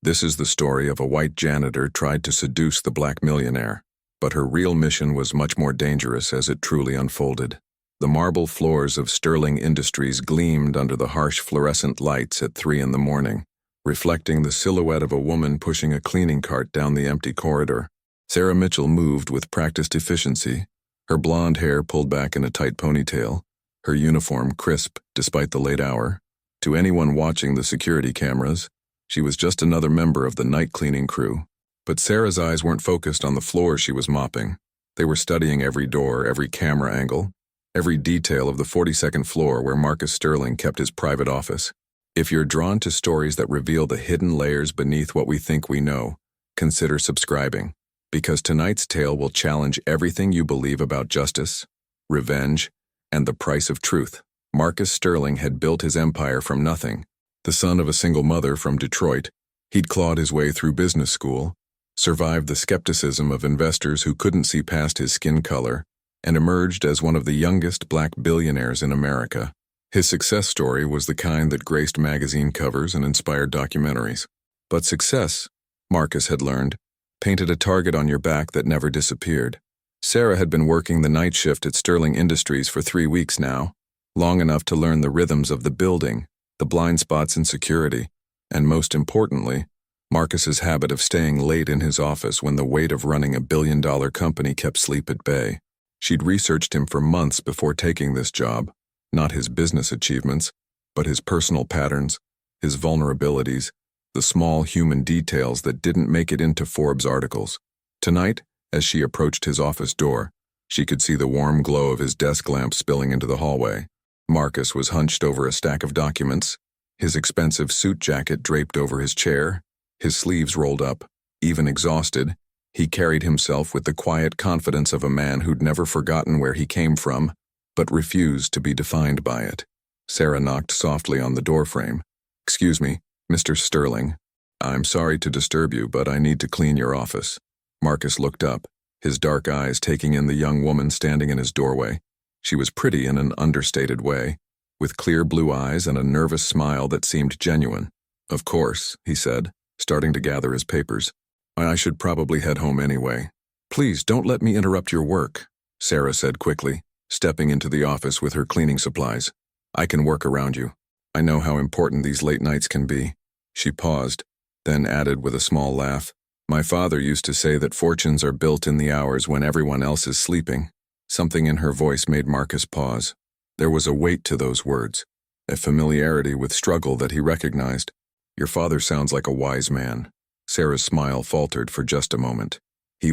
This is the story of a white janitor tried to seduce the black millionaire, but her real mission was much more dangerous as it truly unfolded. The marble floors of Sterling Industries gleamed under the harsh fluorescent lights at 3 a.m, reflecting the silhouette of a woman pushing a cleaning cart down the empty corridor. Sarah Mitchell moved with practiced efficiency, her blonde hair pulled back in a tight ponytail, her uniform crisp despite the late hour. To anyone watching the security cameras, she was just another member of the night cleaning crew. But Sarah's eyes weren't focused on the floor she was mopping. They were studying every door, every camera angle, every detail of the 42nd floor where Marcus Sterling kept his private office. If you're drawn to stories that reveal the hidden layers beneath what we think we know, consider subscribing, because tonight's tale will challenge everything you believe about justice, revenge, and the price of truth. Marcus Sterling had built his empire from nothing. The son of a single mother from Detroit, he'd clawed his way through business school, survived the skepticism of investors who couldn't see past his skin color, and emerged as one of the youngest black billionaires in America. His success story was the kind that graced magazine covers and inspired documentaries. But success, Marcus had learned, painted a target on your back that never disappeared. Sarah had been working the night shift at Sterling Industries for 3 weeks now, long enough to learn the rhythms of the building, the blind spots in security, and most importantly, Marcus's habit of staying late in his office when the weight of running a billion-dollar company kept sleep at bay. She'd researched him for months before taking this job, not his business achievements, but his personal patterns, his vulnerabilities, the small human details that didn't make it into Forbes articles. Tonight, as she approached his office door, she could see the warm glow of his desk lamp spilling into the hallway. Marcus was hunched over a stack of documents, his expensive suit jacket draped over his chair, his sleeves rolled up. Even exhausted, he carried himself with the quiet confidence of a man who'd never forgotten where he came from, but refused to be defined by it. Sarah knocked softly on the doorframe. "Excuse me, Mr. Sterling. I'm sorry to disturb you, but I need to clean your office." Marcus looked up, his dark eyes taking in the young woman standing in his doorway. She was pretty in an understated way, with clear blue eyes and a nervous smile that seemed genuine. "Of course," he said, starting to gather his papers. "I should probably head home anyway." "Please don't let me interrupt your work," Sarah said quickly, stepping into the office with her cleaning supplies. "I can work around you. I know how important these late nights can be." She paused, then added with a small laugh, "My father used to say that fortunes are built in the hours when everyone else is sleeping." Something in her voice made Marcus pause. There was a weight to those words, a familiarity with struggle that he recognized. "Your father sounds like a wise man." Sarah's smile faltered for just a moment. He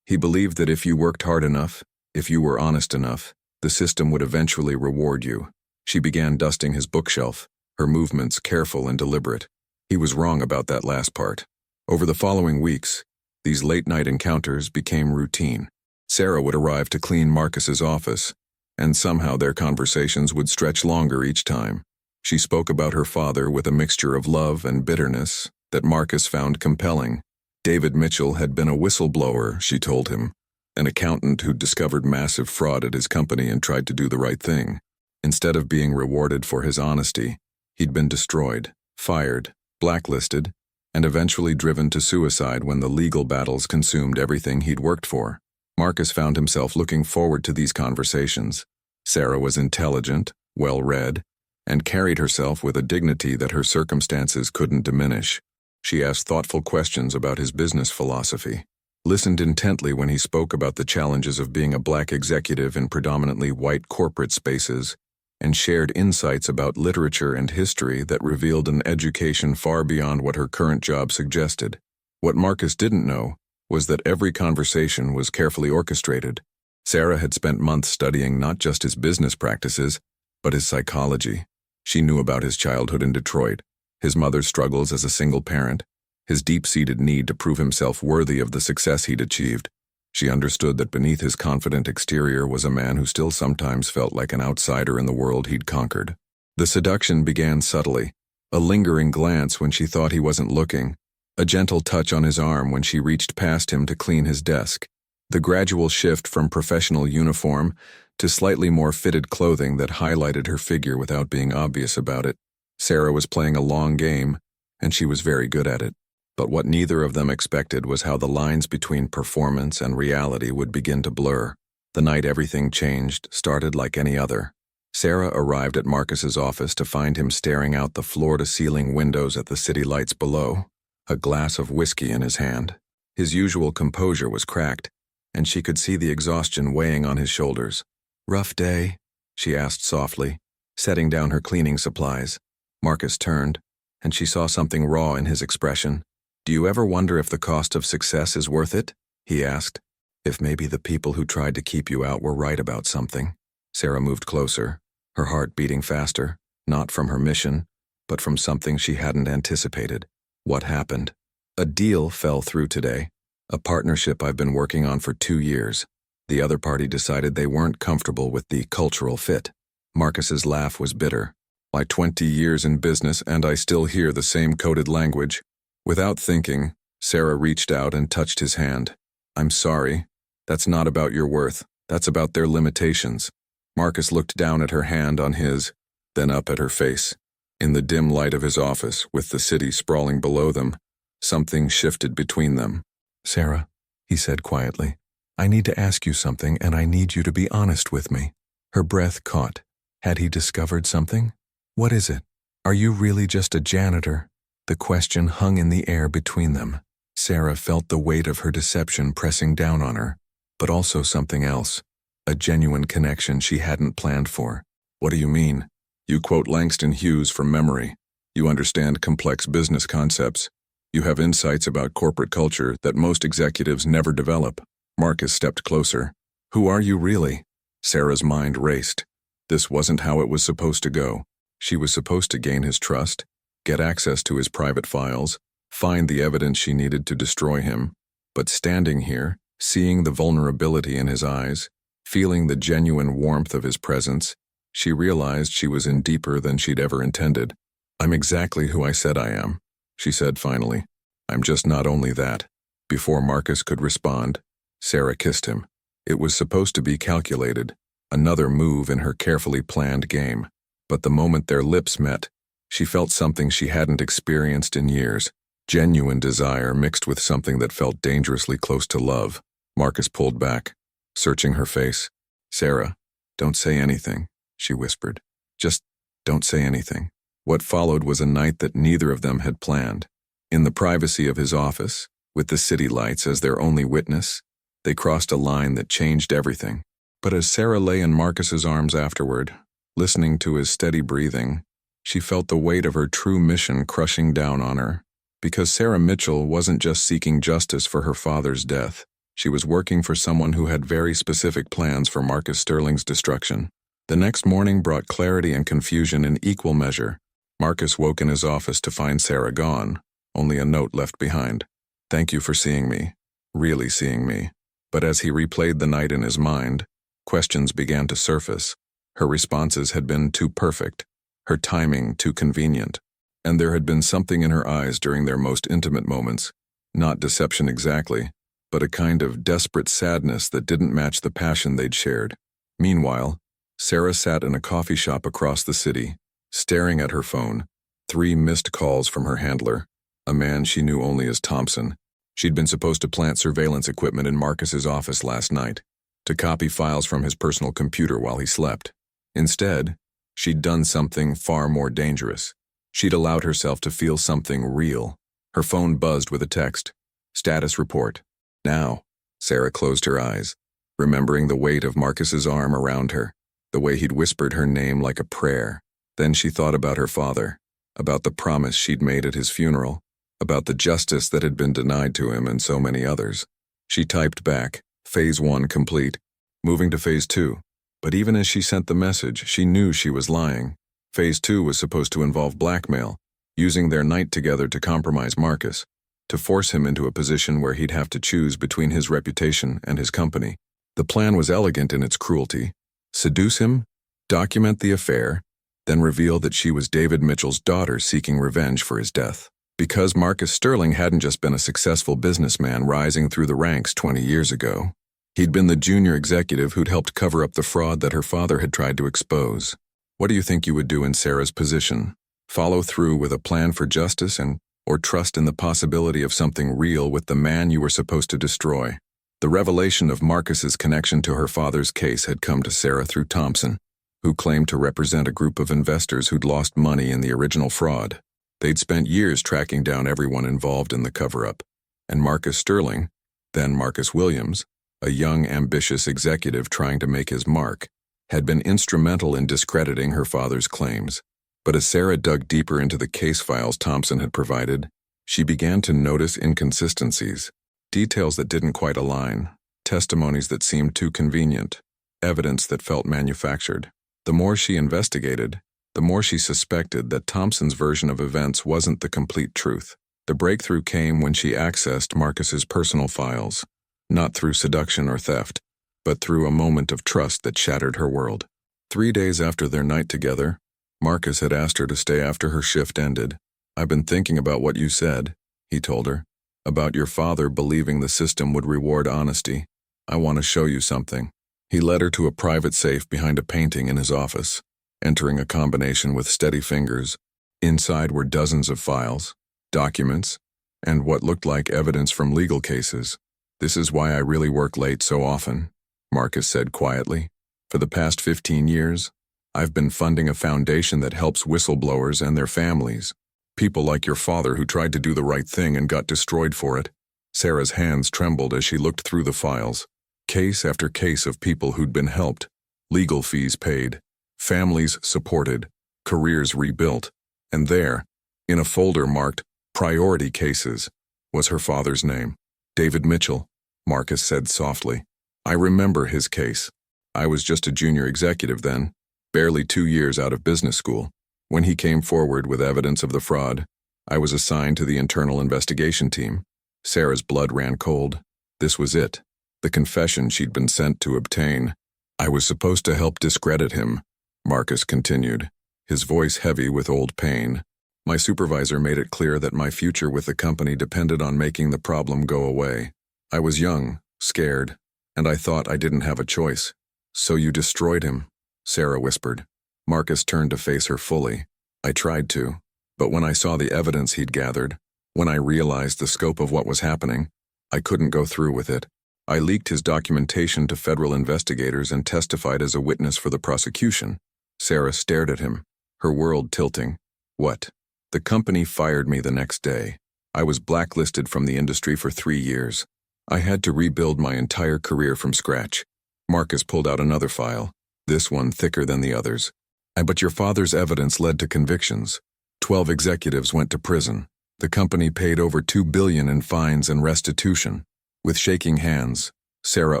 believed that if you worked hard enough, if you were honest enough, the system would eventually reward you. She began dusting his bookshelf, her movements careful and deliberate. He was wrong about that last part. Over the following weeks, these late-night encounters became routine. Sarah would arrive to clean Marcus's office, and somehow their conversations would stretch longer each time. She spoke about her father with a mixture of love and bitterness that Marcus found compelling. David Mitchell had been a whistleblower, she told him, an accountant who'd discovered massive fraud at his company and tried to do the right thing. Instead of being rewarded for his honesty, he'd been destroyed, fired, blacklisted, and eventually driven to suicide when the legal battles consumed everything he'd worked for. Marcus found himself looking forward to these conversations. Sarah was intelligent, well-read, and carried herself with a dignity that her circumstances couldn't diminish. She asked thoughtful questions about his business philosophy, listened intently when he spoke about the challenges of being a black executive in predominantly white corporate spaces, and shared insights about literature and history that revealed an education far beyond what her current job suggested. What Marcus didn't know was that every conversation was carefully orchestrated. Sarah had spent months studying not just his business practices, but his psychology. She knew about his childhood in Detroit, his mother's struggles as a single parent, his deep-seated need to prove himself worthy of the success he'd achieved. She understood that beneath his confident exterior was a man who still sometimes felt like an outsider in the world he'd conquered. The seduction began subtly, a lingering glance when she thought he wasn't looking, a gentle touch on his arm when she reached past him to clean his desk. The gradual shift from professional uniform to slightly more fitted clothing that highlighted her figure without being obvious about it. Sarah was playing a long game, and she was very good at it. But what neither of them expected was how the lines between performance and reality would begin to blur. The night everything changed started like any other. Sarah arrived at Marcus's office to find him staring out the floor-to-ceiling windows at the city lights below, a glass of whiskey in his hand. His usual composure was cracked, and she could see the exhaustion weighing on his shoulders. "Rough day?" she asked softly, setting down her cleaning supplies. Marcus turned, and she saw something raw in his expression. "Do you ever wonder if the cost of success is worth it?" he asked. "If maybe the people who tried to keep you out were right about something." Sarah moved closer, her heart beating faster, not from her mission, but from something she hadn't anticipated. "What happened?" "A deal fell through today. A partnership I've been working on for 2 years. The other party decided they weren't comfortable with the cultural fit." Marcus's laugh was bitter. "My 20 years in business and I still hear the same coded language." Without thinking, Sarah reached out and touched his hand. "I'm sorry. That's not about your worth. That's about their limitations." Marcus looked down at her hand on his, then up at her face. In the dim light of his office, with the city sprawling below them, something shifted between them. "Sarah," he said quietly, "I need to ask you something and I need you to be honest with me." Her breath caught. Had he discovered something? "What is it? Are you really just a janitor?" The question hung in the air between them. Sarah felt the weight of her deception pressing down on her, but also something else, a genuine connection she hadn't planned for. "What do you mean? You quote Langston Hughes from memory. You understand complex business concepts. You have insights about corporate culture that most executives never develop." Marcus stepped closer. "Who are you really?" Sarah's mind raced. This wasn't how it was supposed to go. She was supposed to gain his trust, get access to his private files, find the evidence she needed to destroy him. But standing here, seeing the vulnerability in his eyes, feeling the genuine warmth of his presence, she realized she was in deeper than she'd ever intended. "I'm exactly who I said I am," she said finally. "I'm just not only that." Before Marcus could respond, Sarah kissed him. It was supposed to be calculated, another move in her carefully planned game. But the moment their lips met, she felt something she hadn't experienced in years, genuine desire mixed with something that felt dangerously close to love. Marcus pulled back, searching her face. "Sarah, don't say anything," she whispered. "Just don't say anything." What followed was a night that neither of them had planned. In the privacy of his office, with the city lights as their only witness, they crossed a line that changed everything. But as Sarah lay in Marcus's arms afterward, listening to his steady breathing, she felt the weight of her true mission crushing down on her. Because Sarah Mitchell wasn't just seeking justice for her father's death. She was working for someone who had very specific plans for Marcus Sterling's destruction. The next morning brought clarity and confusion in equal measure. Marcus woke in his office to find Sarah gone, only a note left behind. "Thank you for seeing me, really seeing me." But as he replayed the night in his mind, questions began to surface. Her responses had been too perfect, her timing too convenient, and there had been something in her eyes during their most intimate moments, not deception exactly, but a kind of desperate sadness that didn't match the passion they'd shared. Meanwhile, Sarah sat in a coffee shop across the city, staring at her phone, 3 missed calls from her handler, a man she knew only as Thompson. She'd been supposed to plant surveillance equipment in Marcus's office last night, to copy files from his personal computer while he slept. Instead, she'd done something far more dangerous. She'd allowed herself to feel something real. Her phone buzzed with a text. "Status report." Now, Sarah closed her eyes, remembering the weight of Marcus's arm around her, the way he'd whispered her name like a prayer. Then she thought about her father, about the promise she'd made at his funeral, about the justice that had been denied to him and so many others. She typed back, Phase 1 complete, moving to Phase 2. But even as she sent the message, she knew she was lying. Phase 2 was supposed to involve blackmail, using their night together to compromise Marcus, to force him into a position where he'd have to choose between his reputation and his company. The plan was elegant in its cruelty. Seduce him, document the affair, then reveal that she was David Mitchell's daughter seeking revenge for his death. Because Marcus Sterling hadn't just been a successful businessman rising through the ranks 20 years ago. He'd been the junior executive who'd helped cover up the fraud that her father had tried to expose. What do you think you would do in Sarah's position? Follow through with a plan for justice or trust in the possibility of something real with the man you were supposed to destroy. The revelation of Marcus's connection to her father's case had come to Sarah through Thompson, who claimed to represent a group of investors who'd lost money in the original fraud. They'd spent years tracking down everyone involved in the cover-up, and Marcus Sterling, then Marcus Williams, a young, ambitious executive trying to make his mark, had been instrumental in discrediting her father's claims. But as Sarah dug deeper into the case files Thompson had provided, she began to notice inconsistencies, details that didn't quite align, testimonies that seemed too convenient, evidence that felt manufactured. The more she investigated, the more she suspected that Thompson's version of events wasn't the complete truth. The breakthrough came when she accessed Marcus's personal files, not through seduction or theft, but through a moment of trust that shattered her world. 3 days after their night together, Marcus had asked her to stay after her shift ended. "I've been thinking about what you said," he told her, "about your father believing the system would reward honesty. I want to show you something." He led her to a private safe behind a painting in his office, entering a combination with steady fingers. Inside were dozens of files, documents, and what looked like evidence from legal cases. "This is why I really work late so often," Marcus said quietly. "For the past 15 years, I've been funding a foundation that helps whistleblowers and their families. People like your father who tried to do the right thing and got destroyed for it." Sarah's hands trembled as she looked through the files. Case after case of people who'd been helped, legal fees paid, families supported, careers rebuilt. And there, in a folder marked Priority Cases, was her father's name. "David Mitchell," Marcus said softly. "I remember his case. I was just a junior executive then, barely 2 years out of business school. When he came forward with evidence of the fraud, I was assigned to the internal investigation team." Sarah's blood ran cold. This was it, the confession she'd been sent to obtain. "I was supposed to help discredit him," Marcus continued, his voice heavy with old pain. "My supervisor made it clear that my future with the company depended on making the problem go away. I was young, scared, and I thought I didn't have a choice." "So you destroyed him," Sarah whispered. Marcus turned to face her fully. "I tried to, but when I saw the evidence he'd gathered, when I realized the scope of what was happening, I couldn't go through with it. I leaked his documentation to federal investigators and testified as a witness for the prosecution." Sarah stared at him, her world tilting. "What?" "The company fired me the next day. I was blacklisted from the industry for 3 years. I had to rebuild my entire career from scratch." Marcus pulled out another file, this one thicker than the others. "But your father's evidence led to convictions. 12 executives went to prison. The company paid over $2 billion in fines and restitution." With shaking hands, Sarah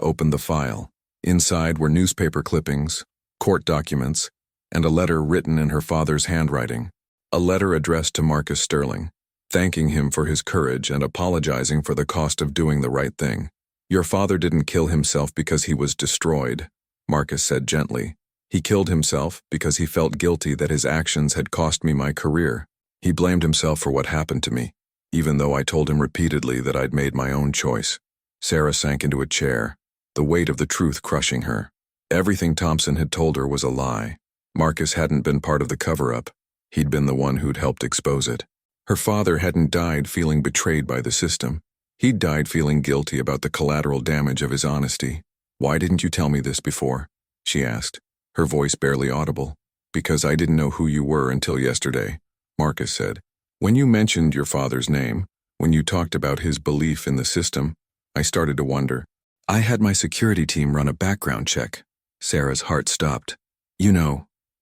opened the file. Inside were newspaper clippings, court documents, and a letter written in her father's handwriting. A letter addressed to Marcus Sterling, thanking him for his courage and apologizing for the cost of doing the right thing. "Your father didn't kill himself because he was destroyed," Marcus said gently. "He killed himself because he felt guilty that his actions had cost me my career. He blamed himself for what happened to me, even though I told him repeatedly that I'd made my own choice." Sarah sank into a chair, the weight of the truth crushing her. Everything Thompson had told her was a lie. Marcus hadn't been part of the cover-up. He'd been the one who'd helped expose it. Her father hadn't died feeling betrayed by the system. He'd died feeling guilty about the collateral damage of his honesty. "Why didn't you tell me this before?" she asked, her voice barely audible. "Because I didn't know who you were until yesterday," Marcus said. "When you mentioned your father's name, when you talked about his belief in the system, I started to wonder. I had my security team run a background check." Sarah's heart stopped.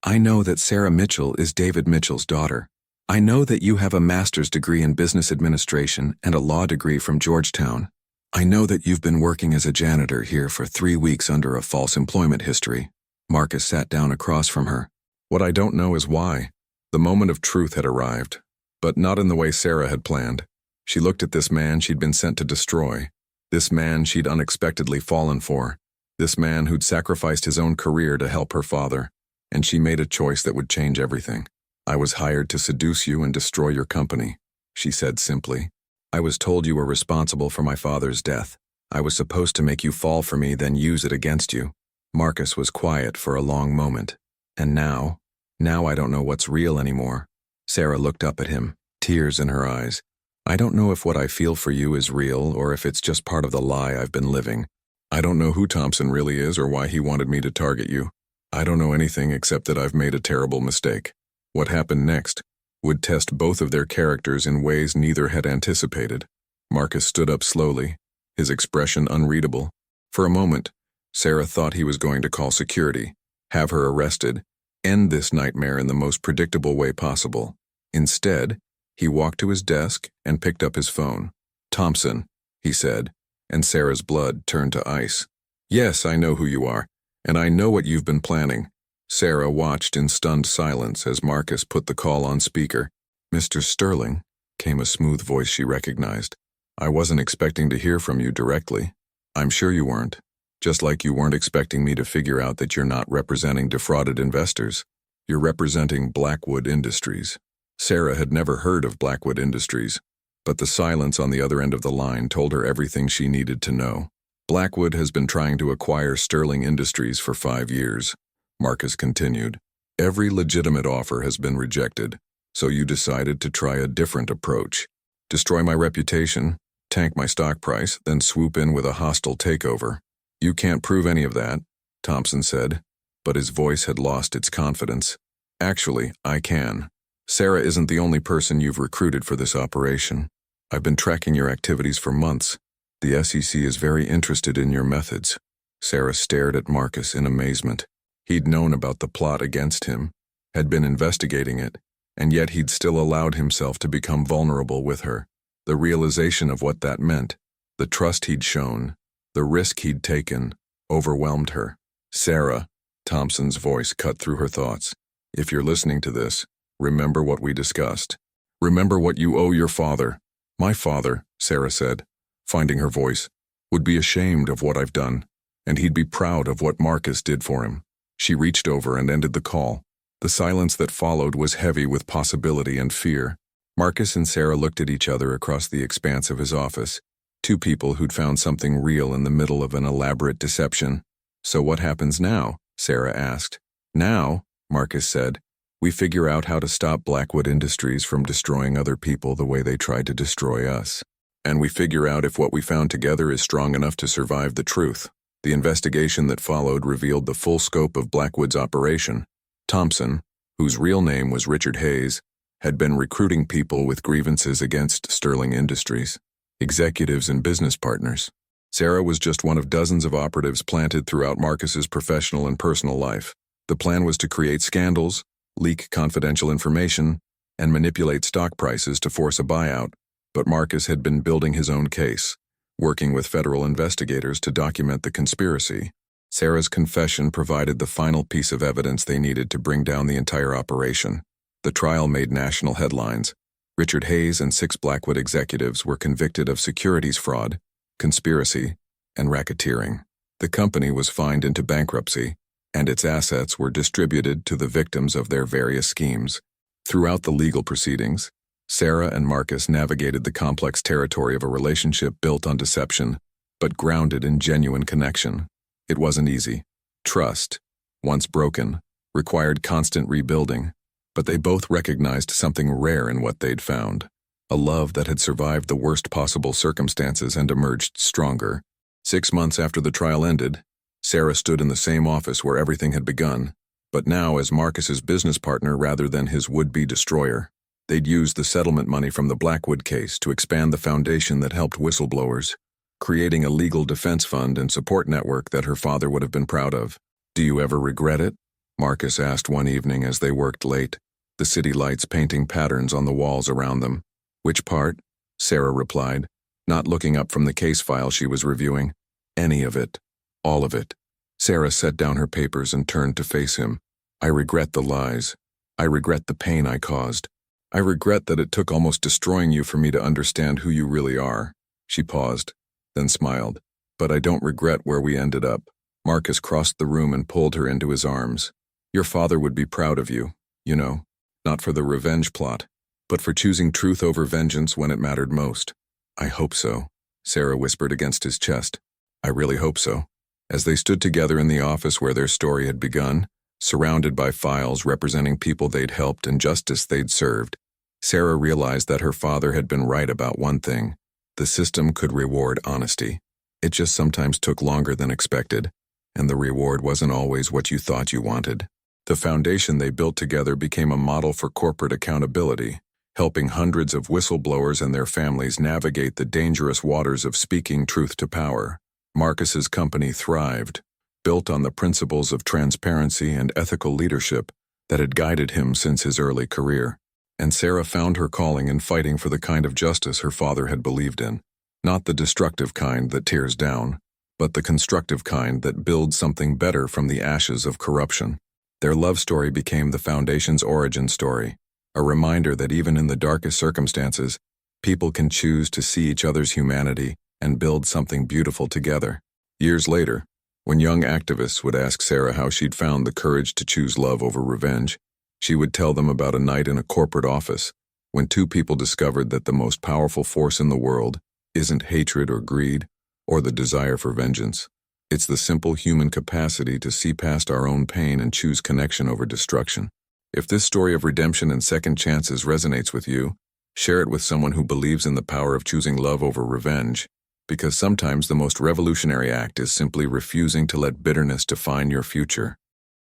I know that Sarah Mitchell is David Mitchell's daughter. I know that you have a master's degree in business administration and a law degree from Georgetown. I know that you've been working as a janitor here for 3 weeks under a false employment history." Marcus sat down across from her. "What I don't know is why." The moment of truth had arrived, but not in the way Sarah had planned. She looked at this man she'd been sent to destroy, this man she'd unexpectedly fallen for, this man who'd sacrificed his own career to help her father, and she made a choice that would change everything. "I was hired to seduce you and destroy your company," she said simply. "I was told you were responsible for my father's death. I was supposed to make you fall for me, then use it against you." Marcus was quiet for a long moment. "And now I don't know what's real anymore." Sarah looked up at him, tears in her eyes. I don't know if what I feel for you is real or if it's just part of the lie I've been living. I don't know who Thompson really is or why he wanted me to target you. I don't know anything except that I've made a terrible mistake. What happened next would test both of their characters in ways neither had anticipated. Marcus stood up slowly, his expression unreadable. For a moment, Sarah thought he was going to call security, have her arrested, end this nightmare in the most predictable way possible. Instead, he walked to his desk and picked up his phone. "Thompson," he said, and Sarah's blood turned to ice. "Yes, I know who you are, and I know what you've been planning." Sarah watched in stunned silence as Marcus put the call on speaker. "Mr. Sterling," came a smooth voice she recognized. "I wasn't expecting to hear from you directly. I'm sure you weren't. Just like you weren't expecting me to figure out that you're not representing defrauded investors. You're representing Blackwood Industries." Sarah had never heard of Blackwood Industries, but the silence on the other end of the line told her everything she needed to know. "Blackwood has been trying to acquire Sterling Industries for 5 years," Marcus continued. "Every legitimate offer has been rejected, so you decided to try a different approach. Destroy my reputation, tank my stock price, then swoop in with a hostile takeover. You can't prove any of that," Thompson said, but his voice had lost its confidence. "Actually, I can. Sarah isn't the only person you've recruited for this operation. I've been tracking your activities for months. The SEC is very interested in your methods." Sarah stared at Marcus in amazement. He'd known about the plot against him, had been investigating it, and yet he'd still allowed himself to become vulnerable with her. The realization of what that meant, the trust he'd shown, the risk he'd taken, overwhelmed her. "Sarah," Thompson's voice cut through her thoughts. "If you're listening to this, remember what we discussed. Remember what you owe your father." "My father," Sarah said, finding her voice, "would be ashamed of what I've done, and he'd be proud of what Marcus did for him." She reached over and ended the call. The silence that followed was heavy with possibility and fear. Marcus and Sarah looked at each other across the expanse of his office, two people who'd found something real in the middle of an elaborate deception. "So what happens now?" Sarah asked. "Now," Marcus said, "we figure out how to stop Blackwood Industries from destroying other people the way they tried to destroy us. And we figure out if what we found together is strong enough to survive the truth." The investigation that followed revealed the full scope of Blackwood's operation. Thompson, whose real name was Richard Hayes, had been recruiting people with grievances against Sterling Industries, executives and business partners. Sarah was just one of dozens of operatives planted throughout Marcus's professional and personal life. The plan was to create scandals, leak confidential information, and manipulate stock prices to force a buyout, but Marcus had been building his own case, working with federal investigators to document the conspiracy. Sarah's confession provided the final piece of evidence they needed to bring down the entire operation. The trial made national headlines. Richard Hayes and 6 Blackwood executives were convicted of securities fraud, conspiracy, and racketeering. The company was fined into bankruptcy, and its assets were distributed to the victims of their various schemes. Throughout the legal proceedings, Sarah and Marcus navigated the complex territory of a relationship built on deception, but grounded in genuine connection. It wasn't easy. Trust, once broken, required constant rebuilding, but they both recognized something rare in what they'd found: a love that had survived the worst possible circumstances and emerged stronger. 6 months after the trial ended, Sarah stood in the same office where everything had begun, but now as Marcus's business partner rather than his would-be destroyer. They'd used the settlement money from the Blackwood case to expand the foundation that helped whistleblowers, creating a legal defense fund and support network that her father would have been proud of. "Do you ever regret it?" Marcus asked one evening as they worked late, the city lights painting patterns on the walls around them. "Which part?" Sarah replied, not looking up from the case file she was reviewing. "Any of it. All of it." Sarah set down her papers and turned to face him. "I regret the lies. I regret the pain I caused. I regret that it took almost destroying you for me to understand who you really are." She paused, then smiled. "But I don't regret where we ended up." Marcus crossed the room and pulled her into his arms. "Your father would be proud of you, you know, not for the revenge plot, but for choosing truth over vengeance when it mattered most." "I hope so," Sarah whispered against his chest. "I really hope so." As they stood together in the office where their story had begun, surrounded by files representing people they'd helped and justice they'd served, Sarah realized that her father had been right about one thing. The system could reward honesty. It just sometimes took longer than expected, and the reward wasn't always what you thought you wanted. The foundation they built together became a model for corporate accountability, helping hundreds of whistleblowers and their families navigate the dangerous waters of speaking truth to power. Marcus's company thrived, built on the principles of transparency and ethical leadership that had guided him since his early career. And Sarah found her calling in fighting for the kind of justice her father had believed in. Not the destructive kind that tears down, but the constructive kind that builds something better from the ashes of corruption. Their love story became the foundation's origin story, a reminder that even in the darkest circumstances, people can choose to see each other's humanity and build something beautiful together. Years later, when young activists would ask Sarah how she'd found the courage to choose love over revenge, she would tell them about a night in a corporate office when two people discovered that the most powerful force in the world isn't hatred or greed or the desire for vengeance. It's the simple human capacity to see past our own pain and choose connection over destruction. If this story of redemption and second chances resonates with you, share it with someone who believes in the power of choosing love over revenge, because sometimes the most revolutionary act is simply refusing to let bitterness define your future.